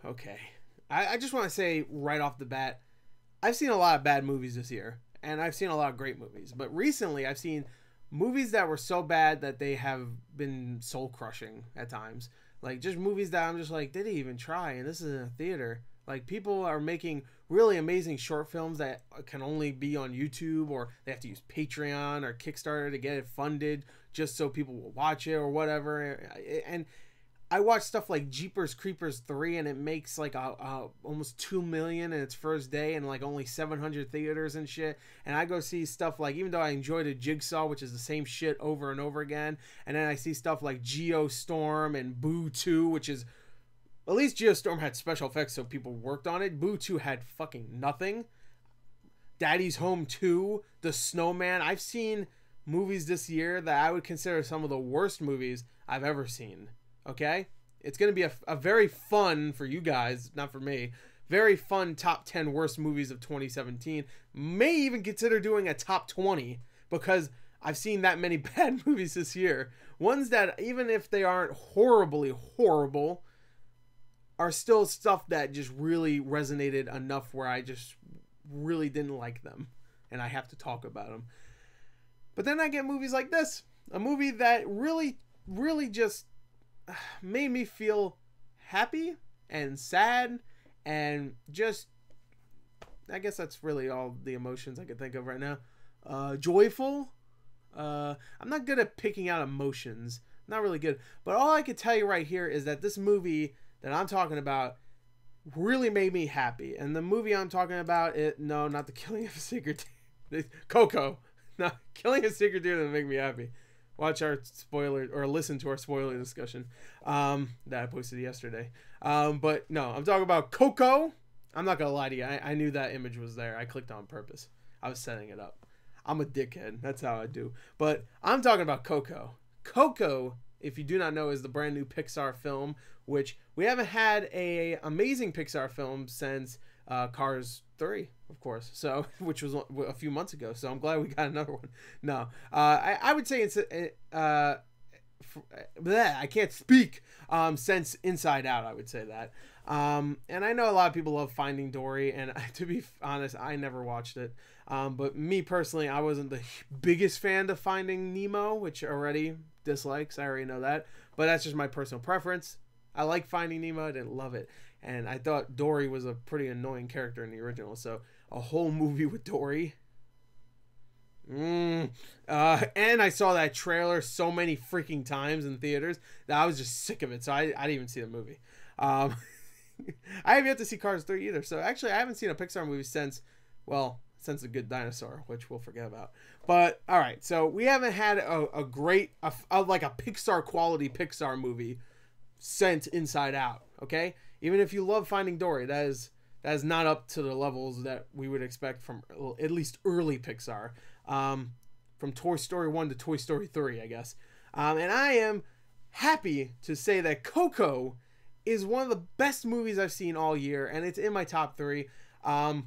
Okay. I just want to say right off the bat, I've seen a lot of bad movies this year, and I've seen a lot of great movies. But recently, I've seen movies that were so bad that they have been soul crushing at times. Like just movies that I'm just like, did he even try? And this is in a theater. Like people are making really amazing short films that can only be on YouTube, or they have to use Patreon or Kickstarter to get it funded just so people will watch it or whatever. And I watch stuff like Jeepers Creepers 3 and it makes like almost 2 million in its first day and like only 700 theaters and shit. And I go see stuff like, even though I enjoyed a Jigsaw, which is the same shit over and over again, and then I see stuff like Geostorm and Boo 2, which is, at least Geostorm had special effects so people worked on it. Boo 2 had fucking nothing. Daddy's Home 2, The Snowman. I've seen movies this year that I would consider some of the worst movies I've ever seen. Okay? It's going to be a very fun, for you guys, not for me, very fun top 10 worst movies of 2017. May even consider doing a top 20 because I've seen that many bad movies this year. Ones that, even if they aren't horribly horrible, are still stuff that just really resonated enough where I just really didn't like them. And I have to talk about them. But then I get movies like this. A movie that really, really just made me feel happy and sad and just, I guess that's really all the emotions I could think of right now. Joyful. I'm not good at picking out emotions. Not really good. But all I could tell you right here is that this movie that I'm talking about really made me happy. And the movie I'm talking about, no, not The Killing of a Sacred Deer. Coco. No, Killing a Sacred Deer didn't make me happy. Watch our spoiler, or listen to our spoiler discussion that I posted yesterday. But no, I'm talking about Coco. I'm not going to lie to you. I knew that image was there. I clicked on purpose. I was setting it up. I'm a dickhead. That's how I do. But I'm talking about Coco. Coco, if you do not know, is the brand new Pixar film, which we haven't had a amazing Pixar film since Cars 3, of course, so which was a few months ago. So I'm glad we got another one. No, I would say it's I can't speak since Inside Out. I would say that. And I know a lot of people love Finding Dory, and to be honest, I never watched it. But me personally, I wasn't the biggest fan of Finding Nemo, which already dislikes. I already know that, but that's just my personal preference. I like Finding Nemo. I didn't love it. And I thought Dory was a pretty annoying character in the original. So a whole movie with Dory. And I saw that trailer so many freaking times in theaters that I was just sick of it. So I didn't even see the movie. I have yet to see Cars 3 either. So actually, I haven't seen a Pixar movie since A Good Dinosaur, which we'll forget about. But all right, so we haven't had a great, like a Pixar quality Pixar movie since Inside Out. Okay, even if you love Finding Dory, that is not up to the levels that we would expect from at least early Pixar, from Toy Story 1 to Toy Story 3, I guess. And I am happy to say that Coco is one of the best movies I've seen all year, and it's in my top 3. Oh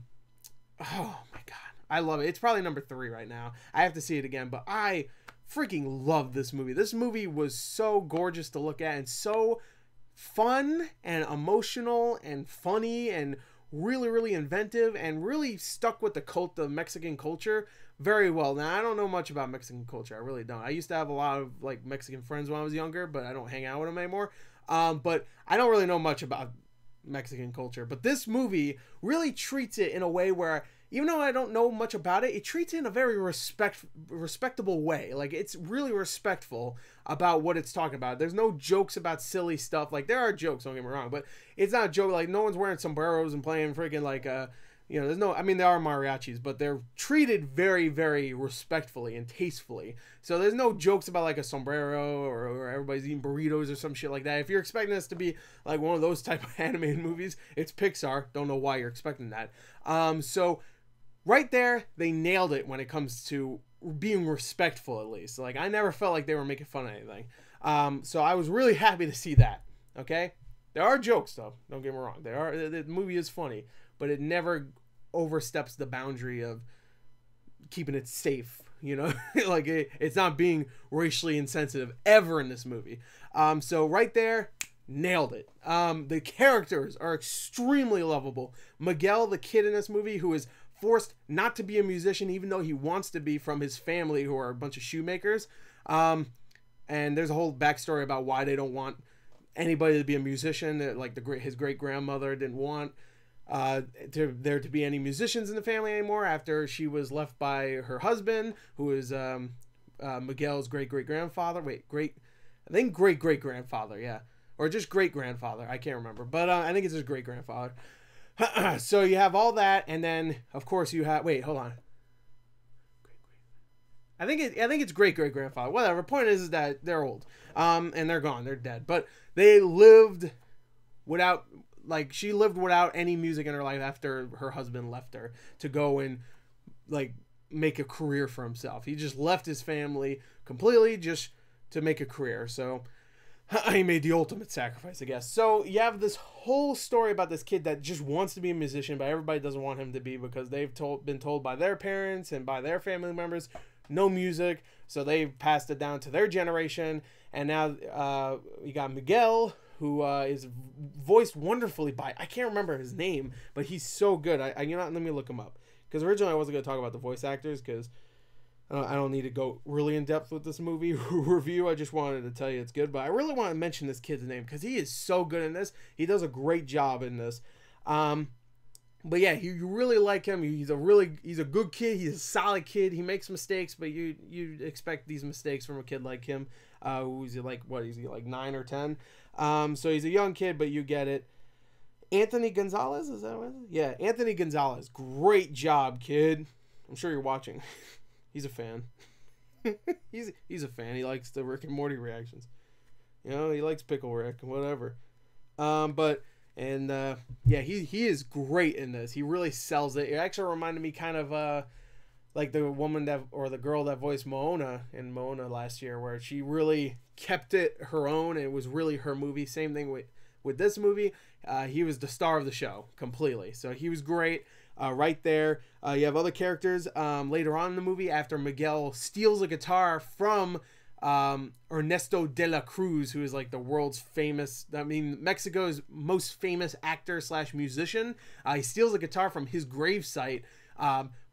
my god, I love it. It's probably number 3 right now. I have to see it again, but I freaking love this movie. This movie was so gorgeous to look at and so fun and emotional and funny and really, really inventive and really stuck with the Mexican culture very well. Now, I don't know much about Mexican culture. I really don't. I used to have a lot of like Mexican friends when I was younger, but I don't hang out with them anymore. But I don't really know much about Mexican culture. But this movie really treats it in a way where, even though I don't know much about it, it treats it in a very respectable way. Like, it's really respectful about what it's talking about. There's no jokes about silly stuff. Like, there are jokes, don't get me wrong, but it's not a joke. Like, no one's wearing sombreros and playing freaking, like, there's no, I mean, there are mariachis, but they're treated very, very respectfully and tastefully. So there's no jokes about, like, a sombrero or everybody's eating burritos or some shit like that. If you're expecting this to be, like, one of those type of animated movies, it's Pixar. Don't know why you're expecting that. So right there, they nailed it when it comes to being respectful, at least. Like, I never felt like they were making fun of anything. So I was really happy to see that, okay? There are jokes, though. Don't get me wrong. The movie is funny, but it never oversteps the boundary of keeping it safe, you know? Like, it's not being racially insensitive ever in this movie. So right there, nailed it. The characters are extremely lovable. Miguel, the kid in this movie, who is forced not to be a musician, even though he wants to be, from his family, who are a bunch of shoemakers. And there's a whole backstory about why they don't want anybody to be a musician. Like his great grandmother didn't want there to be any musicians in the family anymore after she was left by her husband, who is Miguel's great grandfather. I think great grandfather, yeah, or just great grandfather. I can't remember, but I think it's his great grandfather. So you have all that, and then of course you have. Wait, hold on. I think it's great grandfather. Whatever. Point is that they're old, and they're gone. They're dead. But they lived without. Like, she lived without any music in her life after her husband left her to go and, like, make a career for himself. He just left his family completely just to make a career. So he made the ultimate sacrifice, I guess. So you have this whole story about this kid that just wants to be a musician, but everybody doesn't want him to be because they've been told by their parents and by their family members, no music. So they've passed it down to their generation. And now you got Miguel, who is voiced wonderfully by, I can't remember his name, but he's so good. Let me look him up. Because originally I wasn't going to talk about the voice actors, because I don't need to go really in depth with this movie review. I just wanted to tell you it's good. But I really want to mention this kid's name, because he is so good in this. He does a great job in this. But yeah, you really like him. He's a good kid. He's a solid kid. He makes mistakes, but you expect these mistakes from a kid like him. Who's like, what is he, like 9 or 10? So he's a young kid, but you get it. Anthony Gonzalez, is that what it is? Yeah, Anthony Gonzalez. Great job, kid. I'm sure you're watching. He's a fan. he's a fan. He likes the Rick and Morty reactions. You know, he likes Pickle Rick and whatever. Yeah, he is great in this. He really sells it. It actually reminded me kind of like the girl that voiced Moana in Moana last year, where she really kept it her own and it was really her movie. Same thing with this movie. He was the star of the show completely, so he was great right there. You have other characters later on in the movie after Miguel steals a guitar from Ernesto de la Cruz, who is like the world's famous, Mexico's most famous actor / musician. He steals a guitar from his gravesite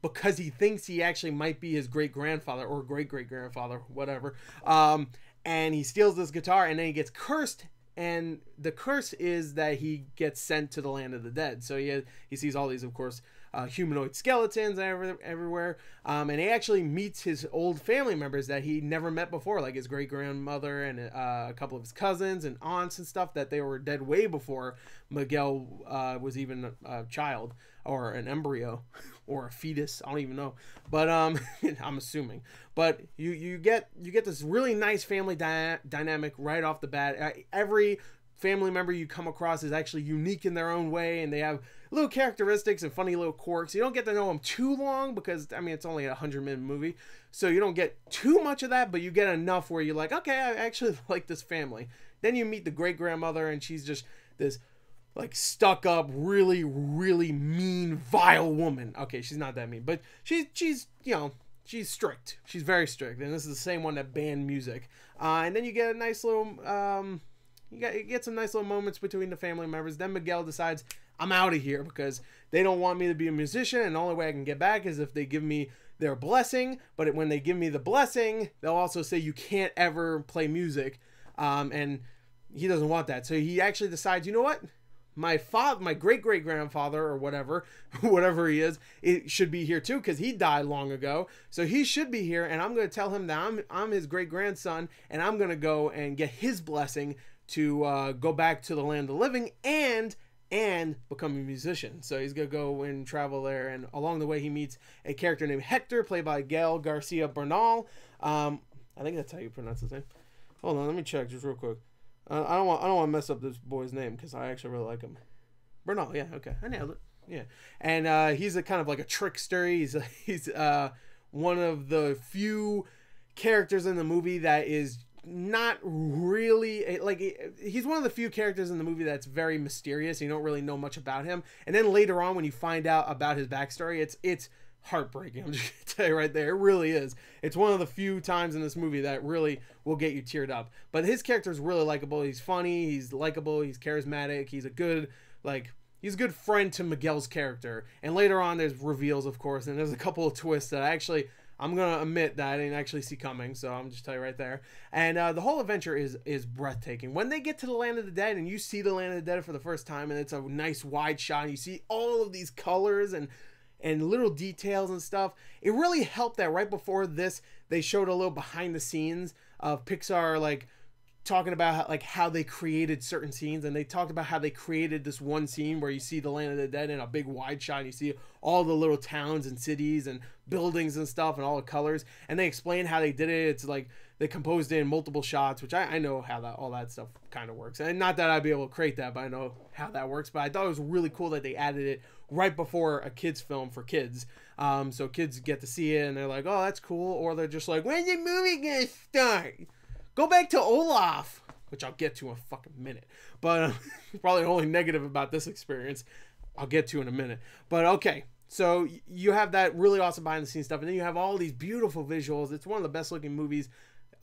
because he thinks he actually might be his great grandfather or great grandfather, whatever. And he steals this guitar, and then he gets cursed. And the curse is that he gets sent to the land of the dead. So he sees all these, of course, humanoid skeletons everywhere. And he actually meets his old family members that he never met before, like his great grandmother and a couple of his cousins and aunts and stuff that they were dead way before Miguel was even a child or an embryo or a fetus. I don't even know, but I'm assuming. But you get this really nice family dynamic right off the bat. Every family member you come across is actually unique in their own way, and they have little characteristics and funny little quirks. You don't get to know them too long because it's only a 100-minute movie, so you don't get too much of that, but you get enough where you're like, okay, I actually like this family. Then you meet the great grandmother, and she's just this like stuck up, really, really mean, vile woman. Okay, she's not that mean, but she's she's strict. She's very strict, and this is the same one that banned music. And then you get a nice little you get some nice little moments between the family members. Then Miguel decides, I'm out of here because they don't want me to be a musician, and the only way I can get back is if they give me their blessing. But when they give me the blessing, they'll also say you can't ever play music, and he doesn't want that. So he actually decides, you know what? My great grandfather or whatever he is, it should be here too, because he died long ago. So he should be here, and I'm going to tell him that I'm his great grandson, and I'm going to go and get his blessing to go back to the land of the living and become a musician. So he's going to go and travel there, and along the way he meets a character named Hector, played by Gael Garcia Bernal. I think that's how you pronounce his name. Hold on, let me check just real quick. I don't want to mess up this boy's name because I actually really like him. Bernal, yeah, okay, I nailed it. Yeah, and he's a kind of like a trickster. He's one of the few characters in the movie that is not really like, he's one of the few characters in the movie that's very mysterious. You don't really know much about him, and then later on when you find out about his backstory, it's heartbreaking. I'm just gonna tell you right there, it really is. It's one of the few times in this movie that really will get you teared up. But his character is really likable. He's funny, he's likable, he's charismatic, he's a good he's a good friend to Miguel's character. And later on there's reveals, of course, and there's a couple of twists that I'm gonna admit that I didn't actually see coming, so I'm just tell you right there. And the whole adventure is breathtaking. When they get to the Land of the Dead and you see the Land of the Dead for the first time, and it's a nice wide shot, and you see all of these colors and little details and stuff, it really helped that right before this they showed a little behind the scenes of Pixar, like talking about how they created certain scenes, and they talked about how they created this one scene where you see the Land of the Dead in a big wide shot, and you see all the little towns and cities and buildings and stuff and all the colors, and they explain how they did it. It's like they composed it in multiple shots, which I know how all that stuff kind of works, and not that I'd be able to create that, but I know how that works. But I thought it was really cool that they added it right before a kids film for kids, so kids get to see it and they're like, oh, that's cool, or they're just like, when's the movie gonna start? Go back to Olaf, which I'll get to in a fucking minute. But probably the only negative about this experience I'll get to in a minute. But okay, so you have that really awesome behind the scenes stuff, and then you have all these beautiful visuals. It's one of the best looking movies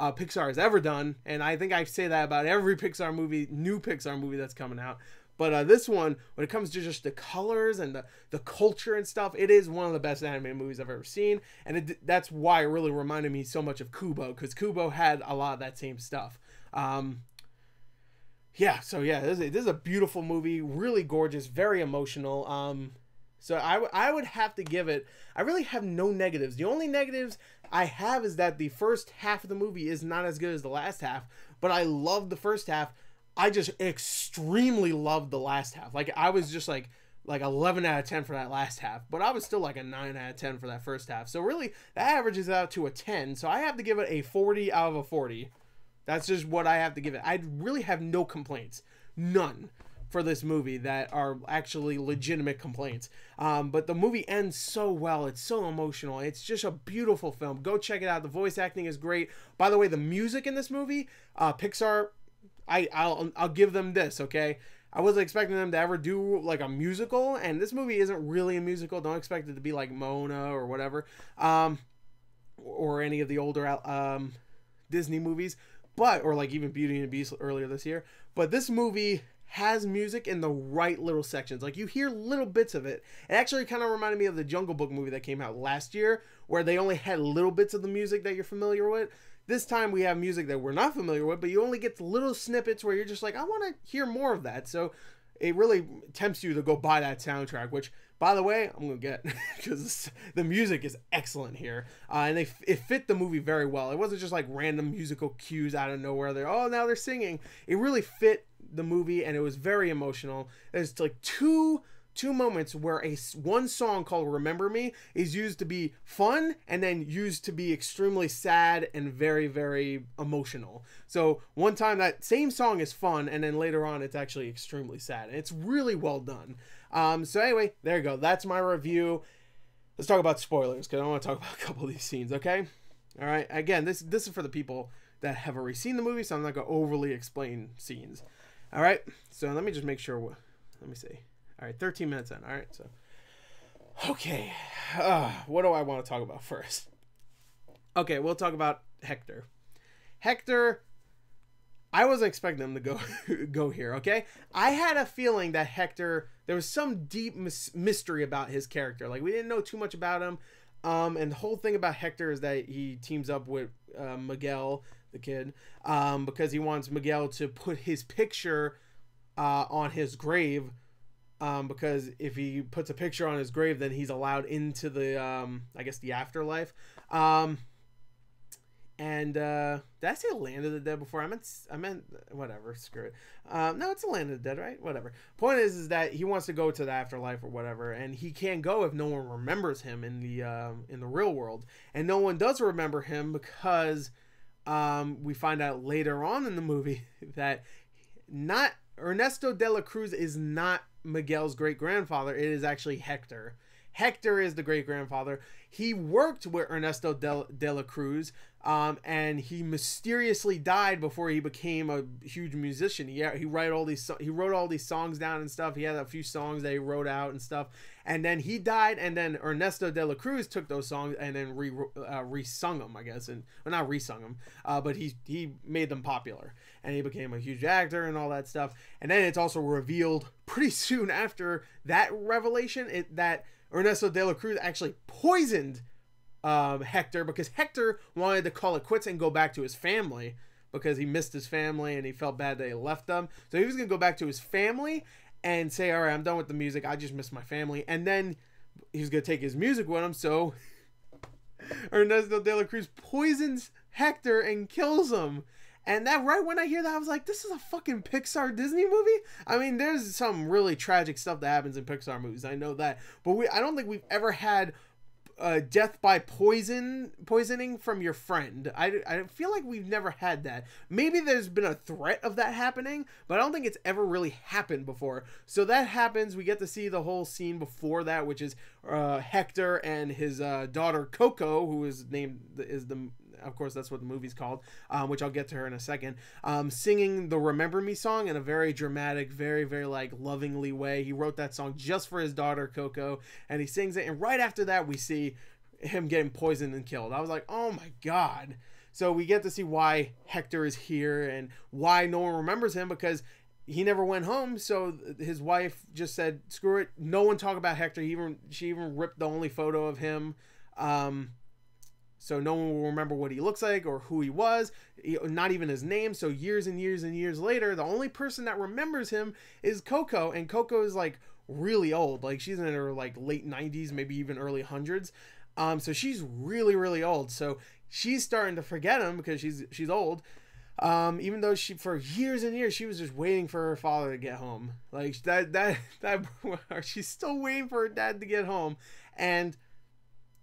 Pixar has ever done, and I think I say that about every Pixar movie, new Pixar movie that's coming out. But this one, when it comes to just the colors and the culture and stuff, it is one of the best animated movies I've ever seen. And that's why it really reminded me so much of Kubo, because Kubo had a lot of that same stuff. This is a beautiful movie, really gorgeous, very emotional. So I would have to give it, I really have no negatives. The only negatives I have is that the first half of the movie is not as good as the last half, but I love the first half. I just extremely loved the last half. Like, I was just like 11 out of 10 for that last half, but I was still like a 9 out of 10 for that first half. So really, that averages out to a 10. So I have to give it a 40 out of a 40. That's just what I have to give it. I really have no complaints. None for this movie that are actually legitimate complaints. But the movie ends so well. It's so emotional. It's just a beautiful film. Go check it out. The voice acting is great. By the way, the music in this movie, Pixar, I'll give them this, okay? I wasn't expecting them to ever do like a musical, and this movie isn't really a musical. Don't expect it to be like Moana or whatever, or any of the older Disney movies, or like even Beauty and the Beast earlier this year. But this movie has music in the right little sections. Like, you hear little bits of it. It actually kind of reminded me of the Jungle Book movie that came out last year, where they only had little bits of the music that you're familiar with. This time we have music that we're not familiar with, but you only get little snippets where you're just like, I want to hear more of that. So it really tempts you to go buy that soundtrack, which, by the way, I'm going to get, because the music is excellent here. And it fit the movie very well. It wasn't just like random musical cues out of nowhere. Now they're singing. It really fit the movie, and it was very emotional. There's like two moments where one song called Remember Me is used to be fun and then used to be extremely sad and very, very emotional. So one time that same song is fun, and then later on it's actually extremely sad, and it's really well done. So anyway, there you go. That's my review. Let's talk about spoilers, because I want to talk about a couple of these scenes, okay? All right. Again, this is for the people that have already seen the movie, so I'm not going to overly explain scenes. All right. So let me just make sure. Let me see. All right, 13 minutes in. All right, so. Okay. What do I want to talk about first? Okay, we'll talk about Hector. Hector, I wasn't expecting him to go here, okay? I had a feeling that Hector, there was some deep mystery about his character. Like, we didn't know too much about him. And the whole thing about Hector is that he teams up with Miguel, the kid, because he wants Miguel to put his picture on his grave. Because if he puts a picture on his grave, then he's allowed into the, I guess, the afterlife. Did I say Land of the Dead before? I meant whatever. Screw it. No, it's the Land of the Dead, right? Whatever. Point is that he wants to go to the afterlife or whatever, and he can't go if no one remembers him in the real world, and no one does remember him because we find out later on in the movie that not Ernesto de la Cruz is not Miguel's great-grandfather. It is actually Hector. Hector is the great-grandfather. He worked with Ernesto de la Cruz And he mysteriously died before he became a huge musician. He wrote all these songs down and stuff. He had a few songs that he wrote out and stuff. And then he died, and then Ernesto de la Cruz took those songs and then re-sung them, I guess, and well, not re-sung them, but he made them popular, and he became a huge actor and all that stuff. And then it's also revealed pretty soon after that revelation that Ernesto de la Cruz actually poisoned Hector, because Hector wanted to call it quits and go back to his family because he missed his family and he felt bad that he left them. So he was gonna go back to his family and say, all right, I'm done with the music, I just miss my family. And then he was gonna take his music with him. So Ernesto de la Cruz poisons Hector and kills him. And that, right when I hear that, I was like, this is a fucking Pixar Disney movie? I mean, there's some really tragic stuff that happens in Pixar movies, I know that, but I don't think we've ever had death by poisoning from your friend. I feel like we've never had that. Maybe there's been a threat of that happening, but I don't think it's ever really happened before. So that happens. We get to see the whole scene before that, which is Hector and his daughter Coco, who is of course that's what the movie's called, which I'll get to her in a second, singing the Remember Me song in a very dramatic, very, very like lovingly way. He wrote that song just for his daughter Coco, and he sings it, and right after that we see him getting poisoned and killed. I was like, oh my god. So we get to see why Hector is here and why no one remembers him, because he never went home. So his wife just said, screw it, no one talk about Hector. She even ripped the only photo of him, so no one will remember what he looks like or who he was, not even his name. So years and years and years later, the only person that remembers him is Coco, and Coco is like really old. Like she's in her like late 90s, maybe even early hundreds. So she's really, really old. So she's starting to forget him because she's old. Even though for years and years she was just waiting for her father to get home. Like that she's still waiting for her dad to get home. And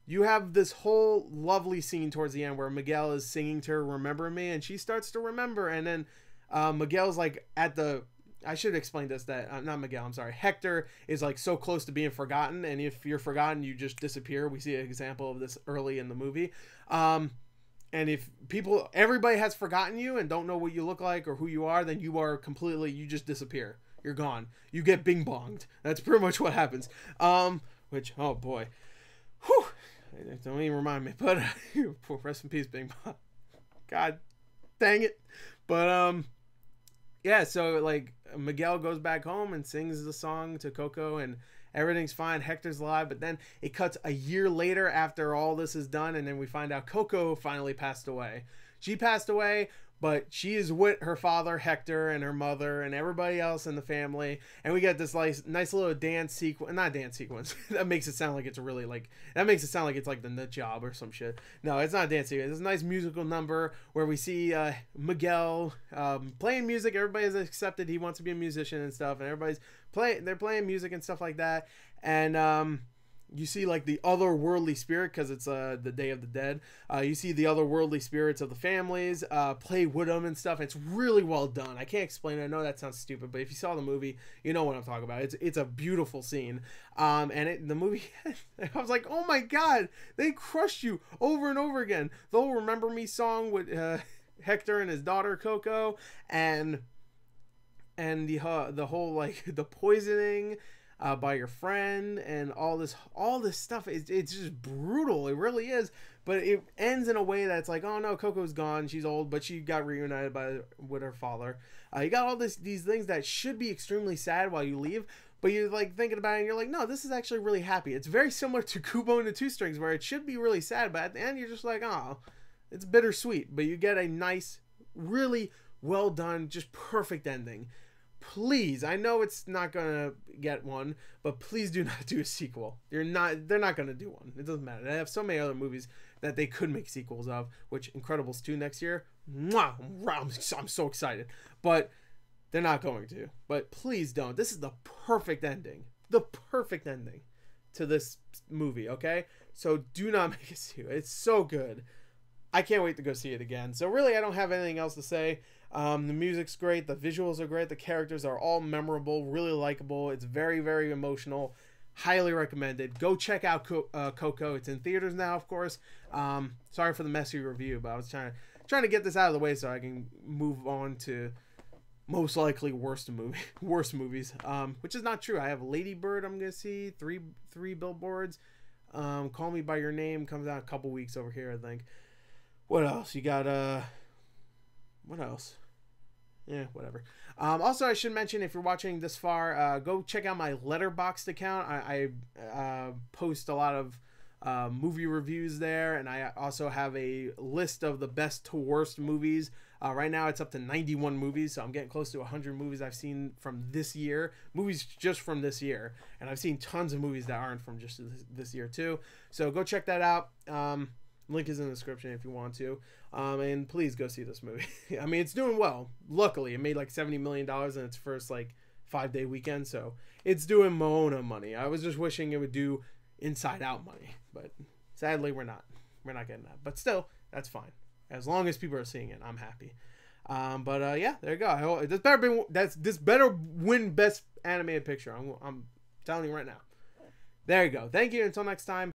you have this whole lovely scene towards the end where Miguel is singing to her Remember Me, and she starts to remember. And then Miguel's like I should explain this, that not Miguel, I'm sorry, Hector is like so close to being forgotten, and if you're forgotten you just disappear. We see an example of this early in the movie. And if everybody has forgotten you and don't know what you look like or who you are, then you just disappear. You're gone. You get bing bonged. That's pretty much what happens. Which, oh boy, whew, don't even remind me, but rest in peace, Bing Bong. God dang it. But yeah, so like Miguel goes back home and sings the song to Coco, and everything's fine. Hector's alive. But then it cuts a year later after all this is done, and then we find out Coco finally passed away. She passed away, but she is with her father Hector and her mother and everybody else in the family, and we get this nice little dance sequence. Not dance sequence. That makes it sound like it's really like, that makes it sound like it's like the Nut Job or some shit. No, it's not a dance sequence. It's a nice musical number where we see Miguel playing music. Everybody's accepted he wants to be a musician and stuff, and they're playing music and stuff like that. And you see like the otherworldly spirit, because it's the Day of the Dead. You see the otherworldly spirits of the families play with them and stuff. It's really well done. I can't explain it. I know that sounds stupid, but if you saw the movie, you know what I'm talking about. It's a beautiful scene. And the movie, I was like, oh my god, they crushed you over and over again. The whole Remember Me song with Hector and his daughter Coco, and the whole like the poisoning by your friend, and all this stuff. It's just brutal. It really is. But it ends in a way that's like, oh no, Coco's gone. She's old, but she got reunited with her father. You got all these things that should be extremely sad while you leave, but you're like thinking about it and you're like, no, this is actually really happy. It's very similar to Kubo and the Two Strings, where it should be really sad, but at the end you're just like, oh, it's bittersweet. But you get a nice, really well done, just perfect ending. Please, I know it's not gonna get one, but please do not do a sequel. They're not gonna do one. It doesn't matter. They have so many other movies that they could make sequels of, which Incredibles 2 next year. Mwah, I'm so excited. But they're not going to. But please don't. This is the perfect ending. The perfect ending to this movie, okay? So do not make a sequel. It's so good. I can't wait to go see it again. So really, I don't have anything else to say. The music's great, the visuals are great, the characters are all memorable, really likable. It's very, very emotional. Highly recommended. Go check out Coco. It's in theaters now, of course. Sorry for the messy review, but I was trying to get this out of the way so I can move on to most likely worst movies. Which is not true. I have Lady Bird. I'm gonna see three billboards. Call Me by Your Name comes out a couple weeks over here, I think. What else? You got what else? Yeah, whatever. Also, I should mention, if you're watching this far, go check out my Letterboxd account. I post a lot of movie reviews there, and I also have a list of the best to worst movies. Right now, it's up to 91 movies, so I'm getting close to 100 movies I've seen from this year. Movies just from this year. And I've seen tons of movies that aren't from just this year, too. So go check that out. Link is in the description if you want to. And please go see this movie. I mean, it's doing well. Luckily, it made like $70 million in its first like 5-day weekend. So it's doing Moana money. I was just wishing it would do Inside Out money. But sadly, we're not. We're not getting that. But still, that's fine. As long as people are seeing it, I'm happy. Yeah, there you go. This better win Best Animated Picture. I'm telling you right now. There you go. Thank you. Until next time.